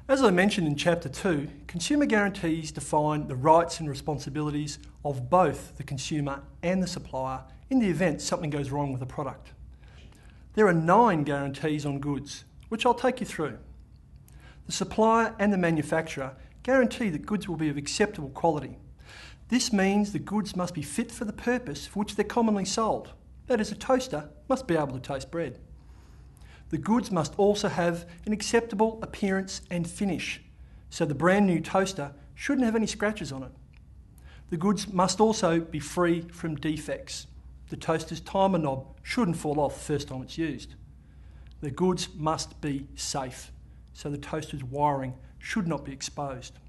As I mentioned in Chapter 2, consumer guarantees define the rights and responsibilities of both the consumer and the supplier in the event something goes wrong with a product. There are 9 guarantees on goods, which I'll take you through. The supplier and the manufacturer guarantee that goods will be of acceptable quality. This means the goods must be fit for the purpose for which they're commonly sold. That is, a toaster must be able to toast bread. The goods must also have an acceptable appearance and finish, so the brand new toaster shouldn't have any scratches on it. The goods must also be free from defects. The toaster's timer knob shouldn't fall off the first time it's used. The goods must be safe, so the toaster's wiring should not be exposed.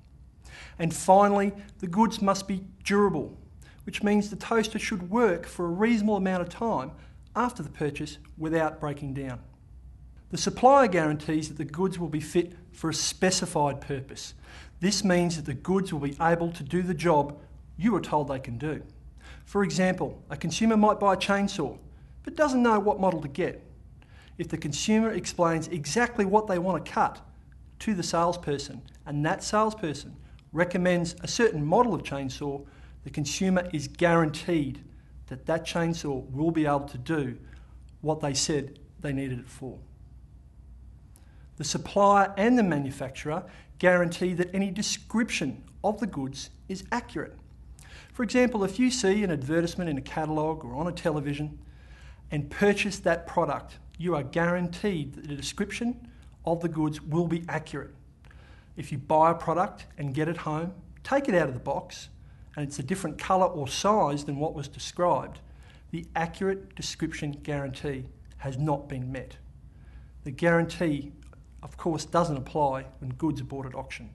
And finally, the goods must be durable, which means the toaster should work for a reasonable amount of time after the purchase without breaking down. The supplier guarantees that the goods will be fit for a specified purpose. This means that the goods will be able to do the job you were told they can do. For example, a consumer might buy a chainsaw, but doesn't know what model to get. If the consumer explains exactly what they want to cut to the salesperson, and that salesperson recommends a certain model of chainsaw, the consumer is guaranteed that that chainsaw will be able to do what they said they needed it for. The supplier and the manufacturer guarantee that any description of the goods is accurate. For example, if you see an advertisement in a catalogue or on a television and purchase that product, you are guaranteed that the description of the goods will be accurate. If you buy a product and get it home, take it out of the box, and it's a different colour or size than what was described, the accurate description guarantee has not been met. The guarantee, of course, doesn't apply when goods are bought at auction.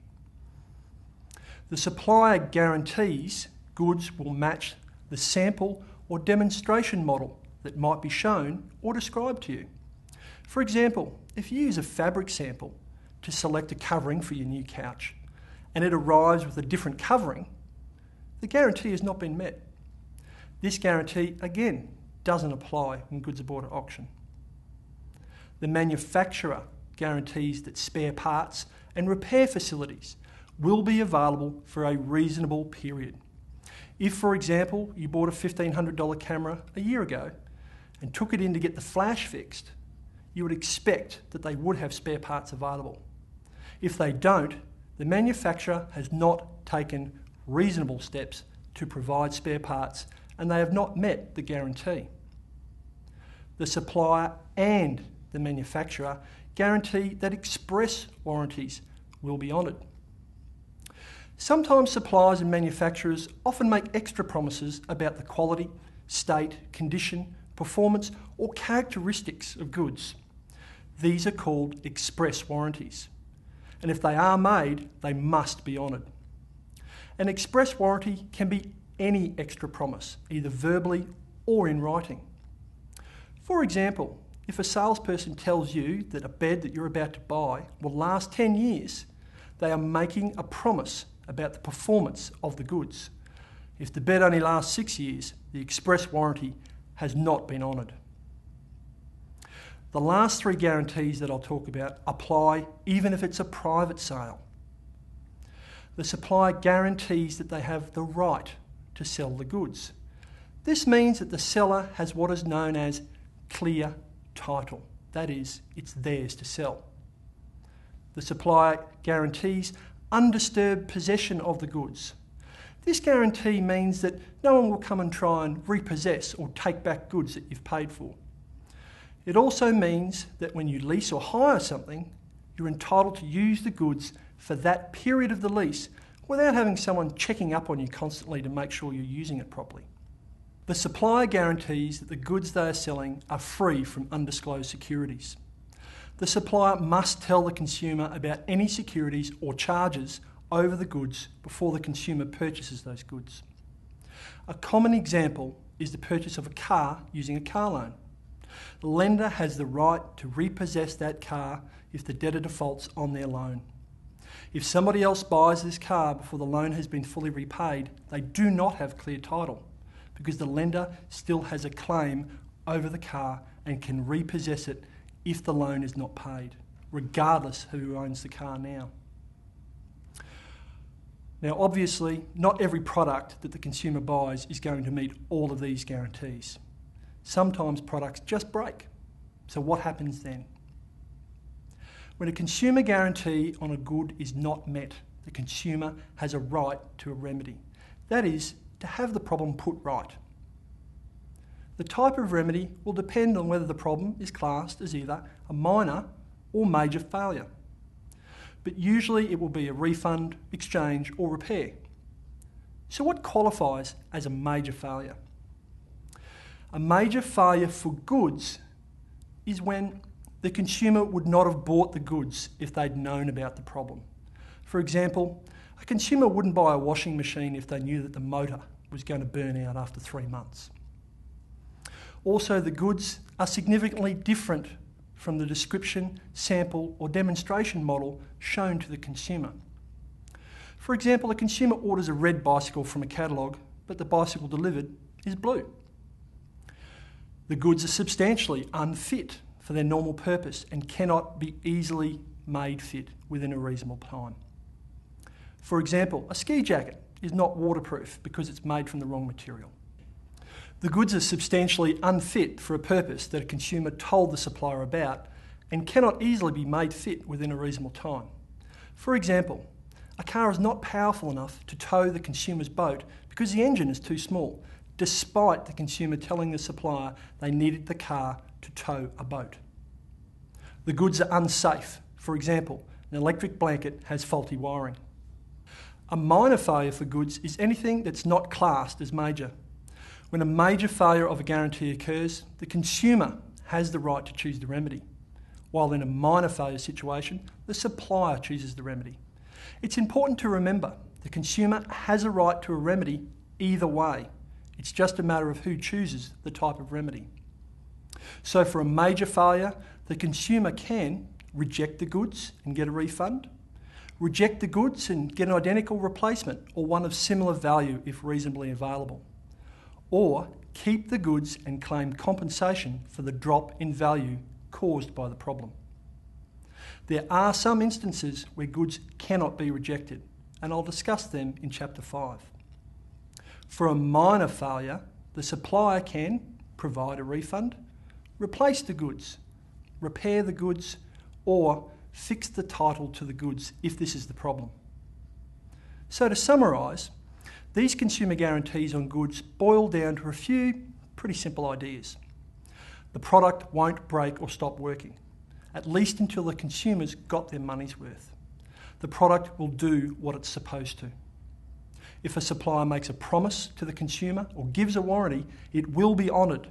The supplier guarantees goods will match the sample or demonstration model that might be shown or described to you. For example, if you use a fabric sample to select a covering for your new couch and it arrives with a different covering, the guarantee has not been met. This guarantee, again, doesn't apply when goods are bought at auction. The manufacturer guarantees that spare parts and repair facilities will be available for a reasonable period. If, for example, you bought a $1,500 camera a year ago and took it in to get the flash fixed, you would expect that they would have spare parts available. If they don't, the manufacturer has not taken reasonable steps to provide spare parts and they have not met the guarantee. The supplier and the manufacturer guarantee that express warranties will be honoured. Sometimes suppliers and manufacturers often make extra promises about the quality, state, condition, performance or characteristics of goods. These are called express warranties, and if they are made, they must be honoured. An express warranty can be any extra promise, either verbally or in writing. For example, if a salesperson tells you that a bed that you're about to buy will last 10 years, they are making a promise about the performance of the goods. If the bed only lasts 6 years, the express warranty has not been honoured. The last 3 guarantees that I'll talk about apply even if it's a private sale. The supplier guarantees that they have the right to sell the goods. This means that the seller has what is known as clear title. That is, it's theirs to sell. The supplier guarantees undisturbed possession of the goods. This guarantee means that no one will come and try and repossess or take back goods that you've paid for. It also means that when you lease or hire something, you're entitled to use the goods for that period of the lease without having someone checking up on you constantly to make sure you're using it properly. The supplier guarantees that the goods they are selling are free from undisclosed securities. The supplier must tell the consumer about any securities or charges over the goods before the consumer purchases those goods. A common example is the purchase of a car using a car loan. The lender has the right to repossess that car if the debtor defaults on their loan. If somebody else buys this car before the loan has been fully repaid, they do not have clear title because the lender still has a claim over the car and can repossess it if the loan is not paid, regardless of who owns the car now. Now obviously, not every product that the consumer buys is going to meet all of these guarantees. Sometimes products just break. So what happens then? When a consumer guarantee on a good is not met, the consumer has a right to a remedy. That is, to have the problem put right. The type of remedy will depend on whether the problem is classed as either a minor or major failure. But usually it will be a refund, exchange or repair. So what qualifies as a major failure? A major failure for goods is when the consumer would not have bought the goods if they'd known about the problem. For example, a consumer wouldn't buy a washing machine if they knew that the motor was going to burn out after 3 months. Also, the goods are significantly different from the description, sample or demonstration model shown to the consumer. For example, a consumer orders a red bicycle from a catalogue, but the bicycle delivered is blue. The goods are substantially unfit for their normal purpose and cannot be easily made fit within a reasonable time. For example, a ski jacket is not waterproof because it's made from the wrong material. The goods are substantially unfit for a purpose that a consumer told the supplier about and cannot easily be made fit within a reasonable time. For example, a car is not powerful enough to tow the consumer's boat because the engine is too small, despite the consumer telling the supplier they needed the car to tow a boat. The goods are unsafe. For example, an electric blanket has faulty wiring. A minor failure for goods is anything that's not classed as major. When a major failure of a guarantee occurs, the consumer has the right to choose the remedy, while in a minor failure situation, the supplier chooses the remedy. It's important to remember the consumer has a right to a remedy either way. It's just a matter of who chooses the type of remedy. So for a major failure, the consumer can reject the goods and get a refund, reject the goods and get an identical replacement or one of similar value if reasonably available, or keep the goods and claim compensation for the drop in value caused by the problem. There are some instances where goods cannot be rejected, and I'll discuss them in Chapter 5. For a minor failure, the supplier can provide a refund, replace the goods, repair the goods, or fix the title to the goods if this is the problem. So to summarise, these consumer guarantees on goods boil down to a few pretty simple ideas. The product won't break or stop working, at least until the consumer's got their money's worth. The product will do what it's supposed to. If a supplier makes a promise to the consumer or gives a warranty, it will be honoured.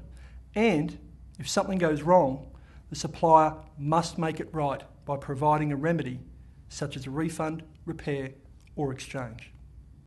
And if something goes wrong, the supplier must make it right by providing a remedy, such as a refund, repair, or exchange.